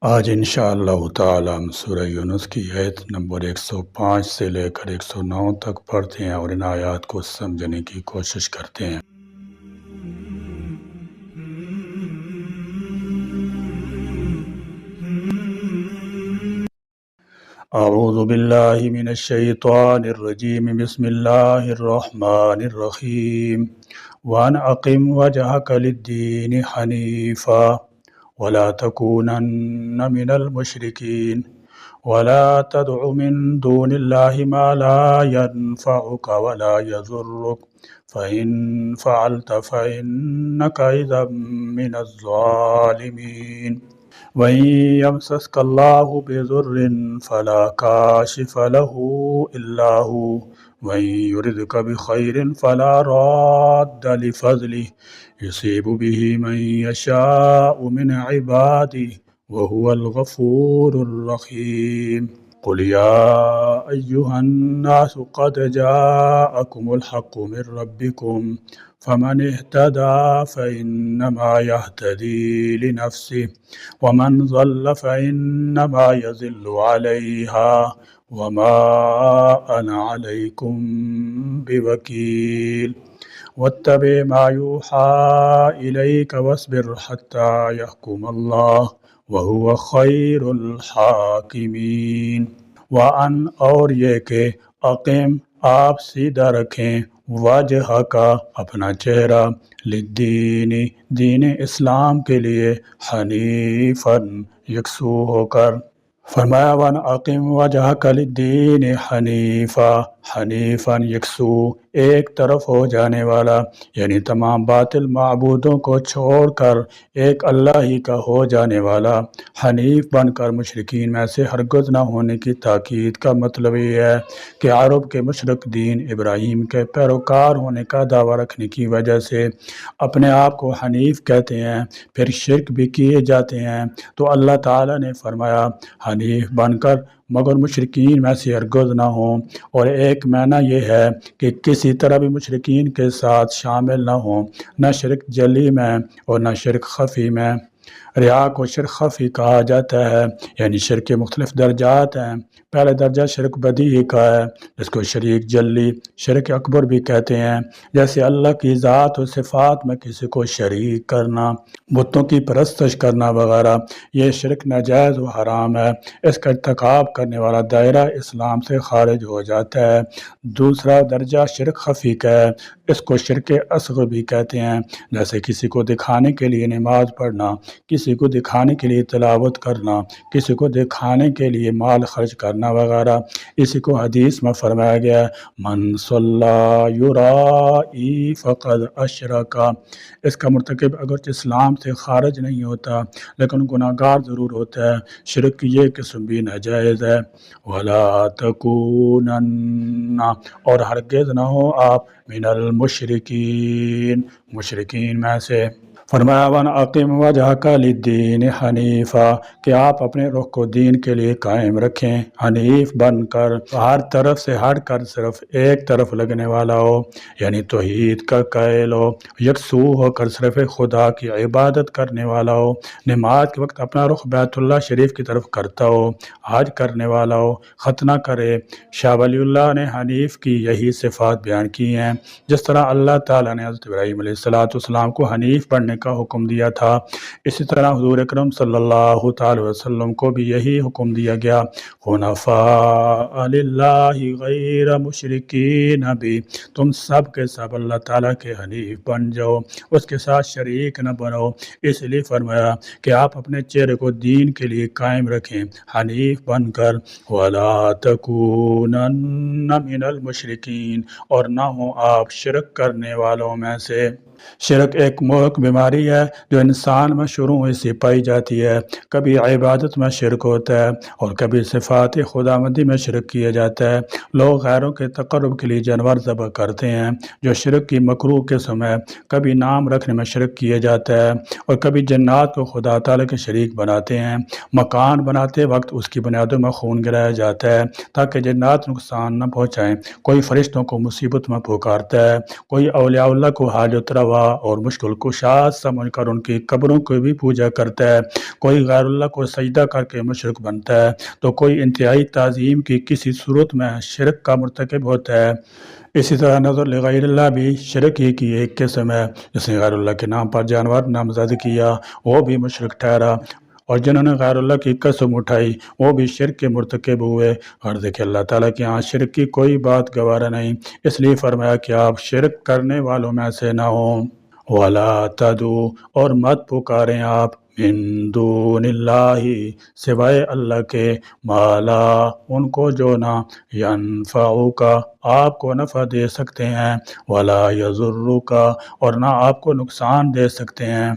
آج انشاءاللہ تعالی ہم سورہ یونس کی آیت نمبر 105 سے لے کر 109 تک پڑھتے ہیں اور ان آیات کو سمجھنے کی کوشش کرتے ہیں۔ اعوذ باللہ من الشیطان الرجیم، بسم اللہ الرحمن الرحیم۔ وَأَنْ أَقِمْ وَجْهَكَ لِلدِّينِ حَنِيفًا وَلَا تَكُونَنَّ مِنَ الْمُشْرِكِينَ وَلَا تَدْعُ مِن دُونِ اللَّهِ مَا لَا يَنفَعُكَ وَلَا يَضُرُّكَ فَإِن فَعَلْتَ فَإِنَّكَ إِذًا مِنَ الظَّالِمِينَ۔ وَإِن يَمْسَسْكَ اللَّهُ بِضُرٍّ فَلَا كَاشِفَ لَهُ إِلَّا هُوَ وَإِن يُرِدْكَ بِخَيْرٍ فَلَا رَادَّ لِفَضْلِهِ يُصِيبُ بِهِ مَن يَشَاءُ مِنْ عِبَادِهِ وَهُوَ الْغَفُورُ الرَّحِيمُ۔ قُلْ يَا أَيُّهَا النَّاسُ قَدْ جَاءَكُمُ الْحَقُّ مِنْ رَبِّكُمْ فَمَنِ اهْتَدَىٰ فَإِنَّمَا يَهْتَدِي لِنَفْسِهِ وَمَنْ ضَلَّ فَإِنَّمَا يَضِلُّ عَلَيْهَا وَمَا أَنَا عَلَيْكُمْ بِوَكِيلٍ۔ وَاتَّبِعْ مَا يُوحَىٰ إِلَيْكَ وَاصْبِرْ حَتَّىٰ يَحْكُمَ اللَّهُ وَهُوَ خَيْرُ الْحَاكِمِينَ۔ وَأَنْ اور یہ کہ اقیم آپ سیدھا رکھیں وجہ کا اپنا چہرہ للدین دین اسلام کے لیے حنیفاً یکسو ہو کر۔ فرمایا وَأَنْ أَقِمْ وَجْهَكَ لِلدِّينِ حَنِيفًا، حنیفاً یکسو ایک طرف ہو جانے والا، یعنی تمام باطل معبودوں کو چھوڑ کر ایک اللہ ہی کا ہو جانے والا، حنیف بن کر مشرکین میں سے ہرگز نہ ہونے کی تاکید کا مطلب یہ ہے کہ عرب کے مشرک دین ابراہیم کے پیروکار ہونے کا دعویٰ رکھنے کی وجہ سے اپنے آپ کو حنیف کہتے ہیں، پھر شرک بھی کیے جاتے ہیں، تو اللہ تعالیٰ نے فرمایا حنیف بن کر مگر مشرکین میں سے ہرگز نہ ہوں، اور ایک معنی یہ ہے کہ کسی طرح بھی مشرکین کے ساتھ شامل نہ ہوں، نہ شرک جلی میں اور نہ شرک خفی میں۔ ریا کو شرک خفی کہا جاتا ہے، یعنی شرک کے مختلف درجات ہیں۔ پہلا درجہ شرک بدیہی کا ہے، جس کو شریک جلی شرک اکبر بھی کہتے ہیں، جیسے اللہ کی ذات و صفات میں کسی کو شریک کرنا، بتوں کی پرستش کرنا وغیرہ، یہ شرک ناجائز و حرام ہے، اس کا ارتکاب کرنے والا دائرہ اسلام سے خارج ہو جاتا ہے۔ دوسرا درجہ شرک خفی کا ہے، اس کو شرک اصغر بھی کہتے ہیں، جیسے کسی کو دکھانے کے لیے نماز پڑھنا، کسی کو دکھانے کے لیے تلاوت کرنا، کسی کو دکھانے کے لیے مال خرچ کرنا وغیرہ۔ اسی کو حدیث میں فرمایا گیا ہے من صلی یرائی فقد اشرک، اس کا مرتکب اگرچہ اسلام سے خارج نہیں ہوتا لیکن گناہگار ضرور ہوتا ہے، شرک کی یہ قسم بھی ناجائز ہے۔ وَلَا تَكُونَنَّ اور ہرگز نہ ہو آپ من المشرکین مشرکین میں سے۔ فرمایا وَأَنْ أَقِمْ وَجْهَكَ لِلدِّينِ حَنِيفًا کہ آپ اپنے رخ کو دین کے لیے قائم رکھیں، حنیف بن کر، ہر طرف سے ہٹ کر صرف ایک طرف لگنے والا ہو، یعنی توحید کا قائل ہو، یکسو ہو کر صرف خدا کی عبادت کرنے والا ہو، نماز کے وقت اپنا رخ بیت اللہ شریف کی طرف کرتا ہو، حج کرنے والا ہو، ختنہ کرے۔ شاہ ولی اللہ نے حنیف کی یہی صفات بیان کی ہیں۔ جس طرح اللہ تعالیٰ نے حضرت ابراہیم علیہ السلام کو حنیف بننے کا حکم دیا تھا، اسی طرح حضور اکرم صلی اللہ تعالی وسلم کو بھی یہی حکم دیا گیا، حنفاء للہ غیر مشرکین بھی، تم سب کے سب اللہ تعالیٰ کے حنیف بن جاؤ، اس کے ساتھ شریک نہ بنو۔ اس لیے فرمایا کہ آپ اپنے چہرے کو دین کے لیے قائم رکھیں حنیف بن کر، وَلَا تَكُونَنَّ مِنَ الْمُشْرِكِينَ اور نہ ہوں آپ شرک کرنے والوں میں سے۔ شرک ایک مہلک بیماری ہے جو انسان میں شروع سے پائی جاتی ہے، کبھی عبادت میں شرک ہوتا ہے اور کبھی صفات خداوندی میں شرک کیا جاتا ہے۔ لوگ غیروں کے تقرب کے لیے جانور ذبح کرتے ہیں جو شرک کی مکروہ قسم ہے، کبھی نام رکھنے میں شرک کیا جاتا ہے، اور کبھی جنات کو خدا تعالیٰ کے شریک بناتے ہیں۔ مکان بناتے وقت اس کی بنیادوں میں خون گرایا جاتا ہے تاکہ جنات نقصان نہ پہنچائیں، کوئی فرشتوں کو مصیبت میں پکارتا ہے، کوئی اولیاء اللہ کو حاجت روا روا اور مشکل کشا سمجھ کر ان کی قبروں کو بھی پوجا کرتا ہے، کوئی غیر اللہ کو سجدہ کر کے مشرک بنتا ہے، تو کوئی انتہائی تعظیم کی کسی صورت میں شرک کا مرتکب ہوتا ہے۔ اسی طرح نظر لغیر اللہ بھی شرک ہی کی ایک قسم ہے۔ جس نے غیر اللہ کے نام پر جانور نامزد کیا وہ بھی مشرک ٹھہرا، اور جنہوں نے غیر اللہ کی قسم اٹھائی وہ بھی شرک کے مرتکب ہوئے۔ غرض کہ اللہ تعالیٰ کے ہاں شرک کی کوئی بات گوارا نہیں، اس لیے فرمایا کہ آپ شرک کرنے والوں میں سے نہ ہوں۔ وَلَا تَدْعُوا اور مت پکاریں آپ من دون اللہ سوائے اللہ کے، مالا ان کو جو نہ ینفعوک آپ کو نفع دے سکتے ہیں، ولا یضرک اور نہ آپ کو نقصان دے سکتے ہیں۔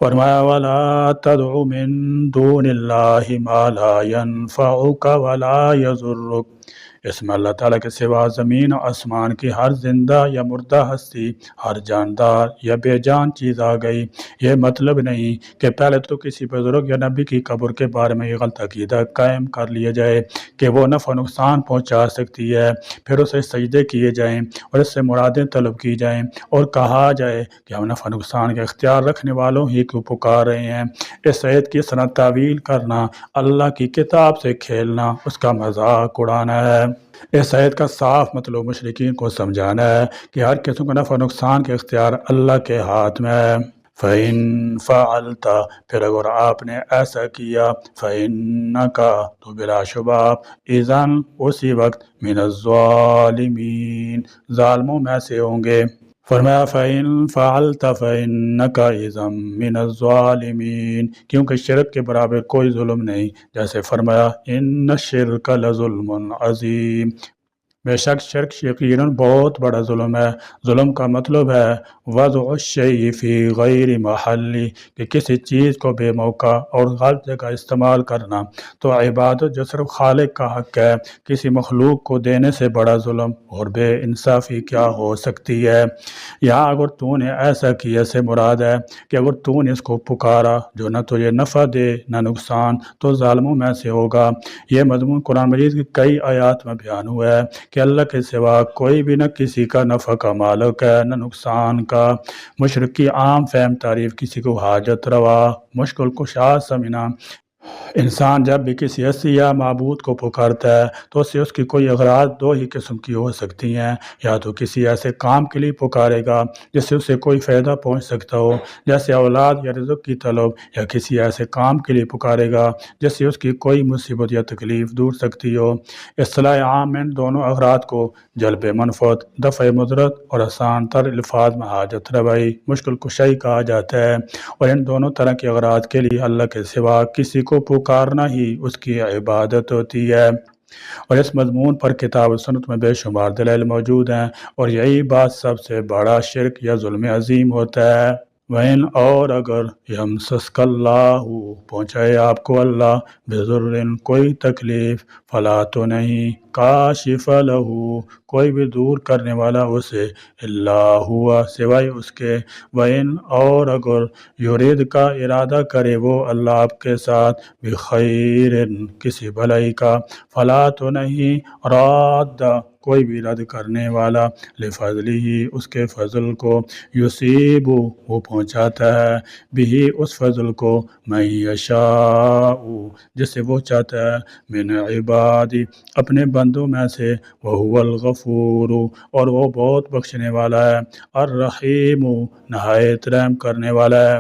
فرمایا وَلَا تَدْعُ مِن دُونِ اللَّهِ مَا لَا يَنفَعُكَ وَلَا يَضُرُّكَ۔ اس میں اللہ تعالیٰ کے سوا زمین و آسمان کی ہر زندہ یا مردہ ہستی، ہر جاندار یا بے جان چیز آ گئی۔ یہ مطلب نہیں کہ پہلے تو کسی بزرگ یا نبی کی قبر کے بارے میں یہ غلط عقیدہ قائم کر لیا جائے کہ وہ نفع و نقصان پہنچا سکتی ہے، پھر اسے سجدے کیے جائیں اور اس سے مرادیں طلب کی جائیں اور کہا جائے کہ ہم نفع و نقصان کا اختیار رکھنے والوں ہی کو پکار رہے ہیں۔ اس آیت کی اس طرح تعویل کرنا اللہ کی کتاب سے کھیلنا، اس کا مذاق اڑانا ہے۔ اس آیت کا صاف مطلب مشرکین کو سمجھانا ہے کہ ہر قسم کا نفع و نقصان کا اختیار اللہ کے ہاتھ میں ہے۔ فَإِن فَعَلْتَ پھر اگر آپ نے ایسا کیا، فَإِنَّكَ تو بلا شبہ آپ اذن اسی وقت من الظالمین ظالموں میں سے ہوں گے۔ فرمایا فَإِن فَعَلْتَ فَإِنَّكَ اذا من الظالمین، کیونکہ شرک کے برابر کوئی ظلم نہیں، جیسے فرمایا ان الشرک لظلم عظیم، بے شک شرک یقیناً بہت بڑا ظلم ہے۔ ظلم کا مطلب ہے وضع الشیء فی غیر محلی، کہ کسی چیز کو بے موقع اور غلط جگہ استعمال کرنا۔ تو عبادت جو صرف خالق کا حق ہے، کسی مخلوق کو دینے سے بڑا ظلم اور بے انصافی کیا ہو سکتی ہے۔ یہاں اگر تو نے ایسا کیا سے مراد ہے کہ اگر تو نے اس کو پکارا جو نہ تجھے نفع دے نہ نقصان، تو ظالموں میں سے ہوگا۔ یہ مضمون قرآن مجید کی کئی آیات میں بیان ہوا ہے کہ اللہ کے سوا کوئی بھی نہ کسی کا نفع کا مالک ہے نہ نقصان کا۔ مشرک کی عام فہم تعریف کسی کو حاجت روا، مشکل کشا سمجھنا۔ انسان جب بھی کسی ہستی یا معبود کو پکارتا ہے تو اسے اس کی کوئی اغراض دو ہی قسم کی ہو سکتی ہیں، یا تو کسی ایسے کام کے لیے پکارے گا جس سے اسے کوئی فائدہ پہنچ سکتا ہو، جیسے اولاد یا رزق کی طلب، یا کسی ایسے کام کے لیے پکارے گا جس سے اس کی کوئی مصیبت یا تکلیف دور سکتی ہو۔ اصطلاح عام میں ان دونوں اغراض کو جلب منفعت، دفع مضرت اور آسان تر الفاظ میں حاجت روائی، مشکل کشائی کہا جاتا ہے، اور ان دونوں طرح کے اغراض کے لیے اللہ کے سوا کسی کو پکارنا ہی اس کی عبادت ہوتی ہے۔ اور اس مضمون پر کتاب و سنت میں بے شمار دلائل موجود ہیں، اور یہی بات سب سے بڑا شرک یا ظلم عظیم ہوتا ہے۔ وَإِنْ اور اگر یمسسک اللہ پہنچائے آپ کو اللہ بضر کوئی تکلیف، فلا تو نہیں کاشف لہ کوئی بھی دور کرنے والا اسے، الا ہوا سوائے اس کے، وَإِنْ اور اگر یرید کا ارادہ کرے وہ اللہ آپ کے ساتھ بخیر کسی بھلائی کا، فلا تو نہیں راد کوئی بھی رد کرنے والا لفضلہ اس کے فضل کو، یصیب وہ پہنچاتا ہے بھی اس فضل کو من یشاء جسے وہ چاہتا ہے من عبادی اپنے بندوں میں سے، وہو الغفور اور وہ بہت بخشنے والا ہے، الرحیم نہایت رحم کرنے والا ہے۔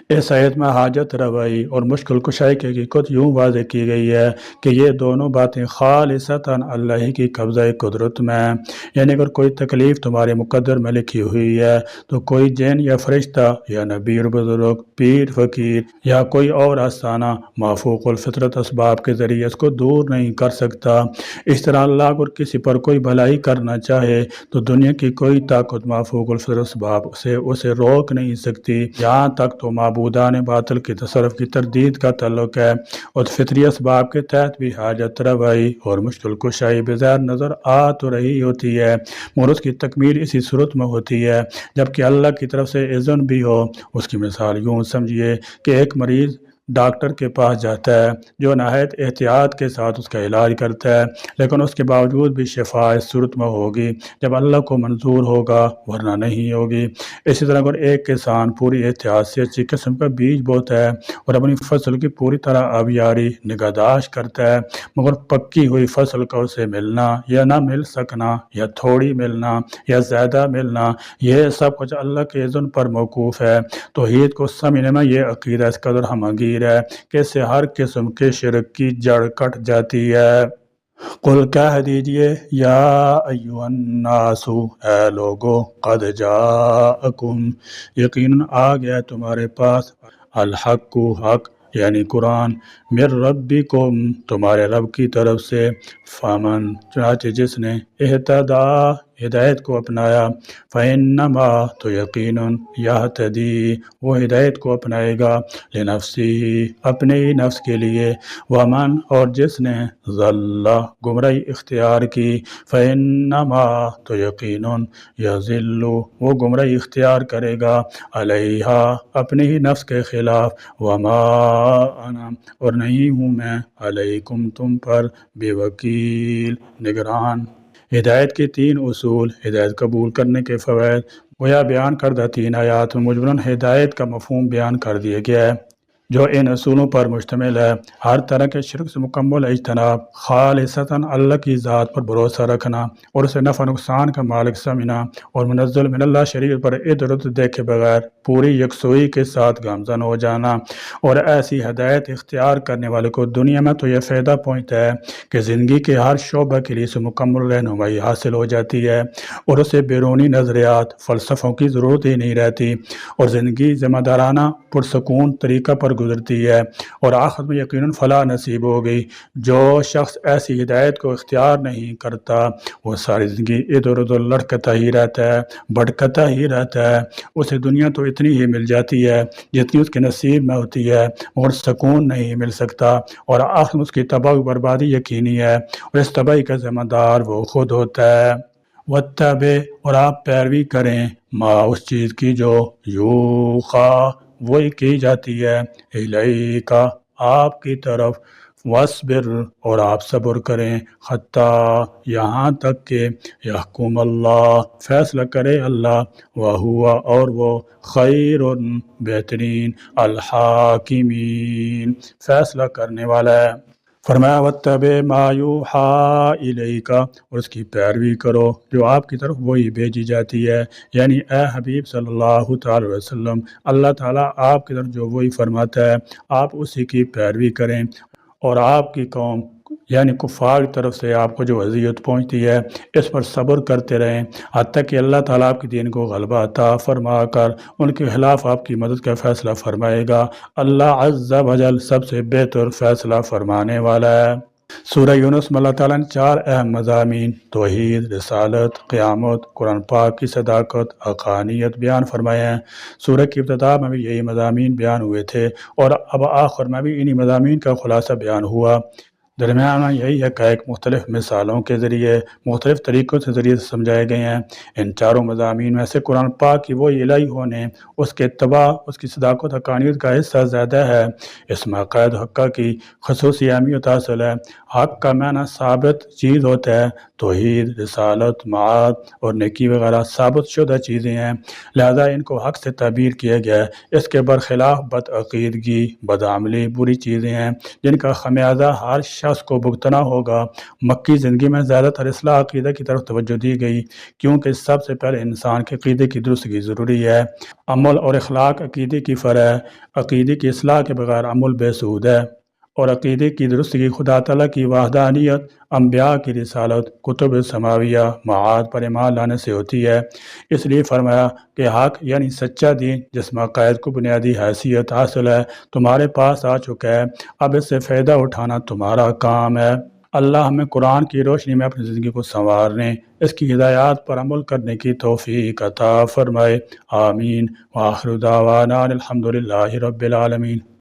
اس آیت میں حاجت روائی اور مشکل کشائی کی حقیقت یوں واضح کی گئی ہے کہ یہ دونوں باتیں خالصتاً اللہ کی قبضہ قدرت میں ہیں، یعنی اگر کوئی تکلیف تمہارے مقدر میں لکھی ہوئی ہے تو کوئی جن یا فرشتہ یا نبی اور بزرگ، پیر فقیر یا کوئی اور آستانہ مافوق الفطرت اسباب کے ذریعے اس کو دور نہیں کر سکتا۔ اس طرح اللہ اگر کسی پر کوئی بھلائی کرنا چاہے تو دنیا کی کوئی طاقت مافوق الفطرت اسباب سے اسے روک نہیں سکتی، یہاں تک تو معبودان باطل کی تصرف کی تردید کا تعلق ہے، اور فطری اسباب کے تحت بھی حاجت روائی اور مشکل کشائی بظاہر نظر آ تو رہی ہوتی ہے، مگر اس کی تکمیل اسی صورت میں ہوتی ہے جبکہ اللہ کی طرف سے اذن بھی ہو۔ اس کی مثال یوں سمجھیے کہ ایک مریض ڈاکٹر کے پاس جاتا ہے جو نہایت احتیاط کے ساتھ اس کا علاج کرتا ہے، لیکن اس کے باوجود بھی شفا اس صورت میں ہوگی جب اللہ کو منظور ہوگا، ورنہ نہیں ہوگی۔ اسی طرح اگر ایک کسان پوری احتیاط سے اچھی قسم کا بیج بوتا ہے اور اپنی فصل کی پوری طرح آبیاری نگہداشت کرتا ہے، مگر پکی ہوئی فصل کا اسے ملنا یا نہ مل سکنا، یا تھوڑی ملنا یا زیادہ ملنا، یہ سب کچھ اللہ کے اذن پر موقوف ہے۔ توحید کو سمجھنے میں یہ عقیدہ اس قدر ہمگیر ہے کہ اس سے ہر قسم کے شرک کی جڑ کٹ جاتی ہے۔ قل کہہ دیجئے یا ایھا الناس، اے لوگو، قد جاءکم، یقیناً آ گیا تمہارے پاس، الحق، حق یعنی قرآن، من ربکم، تمہارے رب کی طرف سے، فمن، چنانچہ جس نے، اہتدیٰ، ہدایت کو اپنایا، فإنما، تو یقیناً، یہتدی، وہ ہدایت کو اپنائے گا، لنفسہ، اپنے ہی نفس کے لیے، ومن، اور جس نے، ضل، گمراہی اختیار کی، فإنما، تو یقیناً، یضل، وہ گمراہی اختیار کرے گا، علیہا، اپنے ہی نفس کے خلاف، وما انا، اور نہیں ہوں میں، علیکم، تم پر، بے وکیل، نگران۔ ہدایت کے تین اصول، ہدایت قبول کرنے کے فوائد، گویا بیان کردہ تین آیات میں مجملاً ہدایت کا مفہوم بیان کر دیا گیا ہے، جو ان اصولوں پر مشتمل ہے: ہر طرح کے شرک سے مکمل اجتناب، خالصتاً اللہ کی ذات پر بھروسہ رکھنا اور اسے نفع نقصان کا مالک سمجھنا، اور منزل من اللہ شریعت پر ادھر ادھر دیکھے بغیر پوری یکسوئی کے ساتھ گامزن ہو جانا۔ اور ایسی ہدایت اختیار کرنے والے کو دنیا میں تو یہ فائدہ پہنچتا ہے کہ زندگی کے ہر شعبہ کے لیے اسے مکمل رہنمائی حاصل ہو جاتی ہے اور اسے بیرونی نظریات، فلسفوں کی ضرورت ہی نہیں رہتی، اور زندگی ذمہ دارانہ پرسکون طریقہ پر گزرتی ہے، اور آخر میں یقیناً فلاح نصیب ہوگی۔ جو شخص ایسی ہدایت کو اختیار نہیں کرتا، وہ ساری زندگی ادھر ادھر لڑکتا ہی رہتا ہے، بھٹکتا ہی رہتا ہے۔ اسے دنیا تو اتنی ہی مل جاتی ہے جتنی اس کے نصیب میں ہوتی ہے، مگر سکون نہیں مل سکتا، اور آخر میں اس کی تباہ و بربادی یقینی ہے، اور اس تباہی کا ذمہ دار وہ خود ہوتا ہے۔ وَاتَّبِعْ، اور آپ پیروی کریں، ما، اس چیز کی جو، یوحیٰ، وہی کی جاتی ہے، الیک، آپ کی طرف، وَاصْبِرْ، اور آپ صبر کریں، حتیٰ، یہاں تک کہ، یحکم اللہ، فیصلہ کرے اللہ، وَهُوَ، اور وہ، خیر، بہترین، الحاکمین، فیصلہ کرنے والا ہے۔ فرمایا وَاتَّبِعْ مَا یُوحَىٰ إِلَيْکَ، اور اس کی پیروی کرو جو آپ کی طرف وہی بھیجی جاتی ہے، یعنی اے حبیب صلی اللہ تعالی وسلم، اللہ تعالیٰ آپ کی طرف جو وہی فرماتا ہے آپ اسی کی پیروی کریں، اور آپ کی قوم یعنی کفار کی طرف سے آپ کو جو اذیت پہنچتی ہے اس پر صبر کرتے رہیں، حتیٰ کہ اللہ تعالیٰ آپ کے دین کو غلبہ عطا فرما کر ان کے خلاف آپ کی مدد کا فیصلہ فرمائے گا۔ اللہ عز و جل سب سے بہتر فیصلہ فرمانے والا ہے۔ سورہ یونس میں اللہ تعالیٰ نے چار اہم مضامین، توحید، رسالت، قیامت، قرآن پاک کی صداقت، حقانیت بیان فرمائے ہیں۔ سورہ کی ابتدا میں بھی یہی مضامین بیان ہوئے تھے، اور اب آخر میں بھی انہی مضامین کا خلاصہ بیان ہوا۔ درمیان میں یہی حقائق مختلف مثالوں کے ذریعے، مختلف طریقوں سے ذریعے سے سمجھائے گئے ہیں۔ ان چاروں مضامین میں سے قرآن پاک کی وہی الہی ہونے، اس کے اتباع، اس کی صداقت، حقانیت کا حصہ زیادہ ہے۔ اس میں عقائد حقہ کی خصوصی اہمیت حاصل ہے۔ حق کا معنی ثابت چیز ہوتا ہے، توحید، رسالت، معاد اور نیکی وغیرہ ثابت شدہ چیزیں ہیں، لہذا ان کو حق سے تعبیر کیا گیا ہے۔ اس کے برخلاف بدعقیدگی، بدعملی، بری چیزیں ہیں جن کا خمیازہ ہر شخص کو بھگتنا ہوگا۔ مکی زندگی میں زیادہ تر اصلاح عقیدہ کی طرف توجہ دی گئی، کیونکہ سب سے پہلے انسان کے عقیدے کی درستگی ضروری ہے۔ عمل اور اخلاق عقیدے کی فرع ہے، عقیدے کی اصلاح کے بغیر عمل بے سود ہے، اور عقیدے کی درستگی خدا تعالیٰ کی وحدانیت، انبیاء کی رسالت، کتب سماویہ، معاد پر ایمان لانے سے ہوتی ہے۔ اس لیے فرمایا کہ حق یعنی سچا دین جس میں عقائد کو بنیادی حیثیت حاصل ہے تمہارے پاس آ چکا ہے، اب اس سے فائدہ اٹھانا تمہارا کام ہے۔ اللہ ہمیں قرآن کی روشنی میں اپنی زندگی کو سنوارنے، اس کی ہدایات پر عمل کرنے کی توفیق عطا فرمائے، آمین۔ وآخر دعوانا الحمد للہ رب العالمین۔